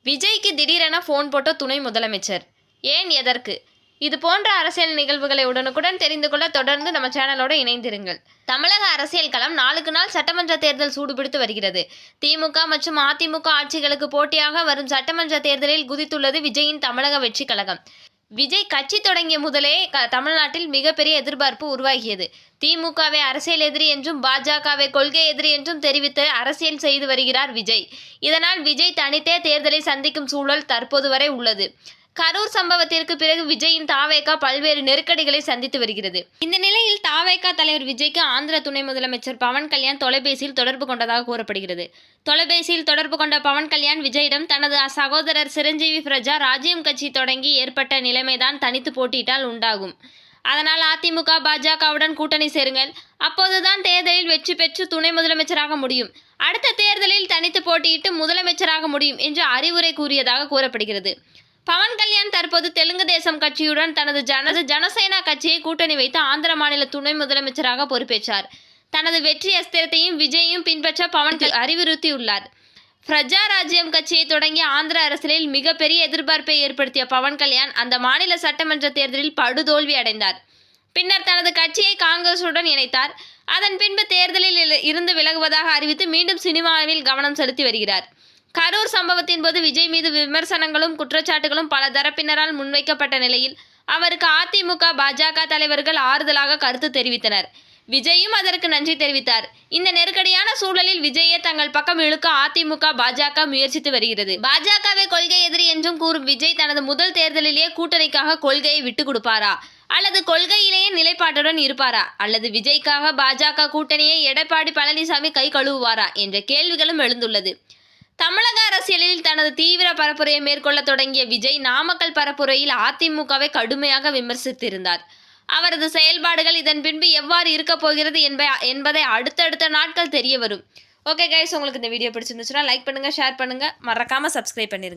விஜய்க்கு திடீரென ஃபோன் போட்ட துணை முதலமைச்சர். ஏன், எதற்கு? இது போன்ற அரசியல் நிகழ்வுகளை உடனுக்குடன் தெரிந்து கொள்ள தொடர்ந்து நம்ம சேனலோட இணைந்திருங்கள். தமிழக அரசியல் களம் நாளுக்கு நாள் சட்டமன்ற தேர்தல் சூடுபிடித்து வருகிறது. திமுக மற்றும் அதிமுக ஆட்சிகளுக்கு போட்டியாக வரும் சட்டமன்ற தேர்தலில் குதித்துள்ளது விஜயின் தமிழக வெற்றி கழகம். விஜய் கட்சி தொடங்கிய முதலே தமிழ்நாட்டில் மிகப்பெரிய எதிர்பார்ப்பு உருவாகியது. திமுகவை அரசியல் எதிரி என்றும் பாஜகவை கொள்கை எதிரி என்றும் தெரிவித்து அரசியல் செய்து வருகிறார் விஜய். இதனால் விஜய் தனித்தே தேர்தலை சந்திக்கும் சூழல் தற்போது வரை உள்ளது. கரூர் சம்பவத்திற்கு பிறகு விஜயின் தாவேகா பல்வேறு நெருக்கடிகளை சந்தித்து வருகிறது. இந்த நிலையில் தாவேகா தலைவர் விஜய்க்கு ஆந்திர துணை முதலமைச்சர் பவன் கல்யாண் தொலைபேசியில் தொடர்பு கொண்டதாக கூறப்படுகிறது. தொலைபேசியில் தொடர்பு கொண்ட பவன் கல்யாண் விஜயிடம் தனது சகோதரர் சிரஞ்சீவி பிரஜா ராஜ்யம் கட்சி தொடங்கி ஏற்பட்ட நிலைமைதான் தனித்து போட்டியிட்டால் உண்டாகும். அதனால் அதிமுக பாஜகவுடன் கூட்டணி சேருங்கள். அப்போதுதான் தேர்தலில் வெற்றி பெற்று துணை முதலமைச்சராக முடியும். அடுத்த தேர்தலில் தனித்து போட்டியிட்டு முதலமைச்சராக முடியும் என்று அறிவுரை கூறியதாக கூறப்படுகிறது. பவன் கல்யாண் தற்போது தெலுங்கு தேசம் கட்சியுடன் தனது ஜனசேனா கட்சியை கூட்டணி வைத்து ஆந்திர மாநில துணை முதலமைச்சராக பொறுப்பேற்றார். தனது வெற்றி அஸ்திரத்தையும் விஜயும் பின்பற்ற பவன் அறிவுறுத்தியுள்ளார். பிரஜா ராஜ்யம் கட்சியை தொடங்கிய ஆந்திர அரசியலில் மிகப்பெரிய எதிர்பார்ப்பை ஏற்படுத்திய பவன் கல்யாண் அந்த மாநில சட்டமன்ற தேர்தலில் படுதோல்வி அடைந்தார். பின்னர் தனது கட்சியை காங்கிரசுடன் இணைத்தார். அதன் பின்பு தேர்தலில் இருந்து விலகுவதாக அறிவித்து மீண்டும் சினிமாவில் கவனம் செலுத்தி வருகிறார். கரூர் சம்பவத்தின் போது விஜய் மீது விமர்சனங்களும் குற்றச்சாட்டுகளும் பல தரப்பினரால் முன்வைக்கப்பட்ட நிலையில் அவருக்கு அதிமுக பாஜக தலைவர்கள் ஆறுதலாக கருத்து தெரிவித்தனர். விஜயும் அதற்கு நன்றி தெரிவித்தார். இந்த நெருக்கடியான சூழலில் விஜயை தங்கள் பக்கம் இழுக்க அதிமுக பாஜக முயற்சித்து வருகிறது. பாஜகவை கொள்கை எதிரி என்றும் கூறும் விஜய் தனது முதல் தேர்தலிலேயே கூட்டணிக்காக கொள்கையை விட்டுக் கொடுப்பாரா, அல்லது கொள்கையிலேயே நிலைப்பாட்டுடன் இருப்பாரா, அல்லது விஜய்க்காக பாஜக கூட்டணியை எடப்பாடி பழனிசாமி கை கழுவுவாரா என்ற கேள்விகளும் எழுந்துள்ளது. தமிழக அரசியலில் தனது தீவிர பரப்புரையை மேற்கொள்ள தொடங்கிய விஜய் நாமக்கல் பரப்புரையில் அதிமுகவை கடுமையாக விமர்சித்திருந்தார். அவரது செயல்பாடுகள் இதன் பின்பு எவ்வாறு இருக்கப் போகிறது என்பதை அடுத்தடுத்த நாட்கள் தெரிய வரும். ஓகே கைஸ், உங்களுக்கு இந்த வீடியோ பிடிச்சிருந்துச்சுன்னா லைக் பண்ணுங்க, ஷேர் பண்ணுங்க, மறக்காம சப்ஸ்கிரைப் பண்ணிருங்க.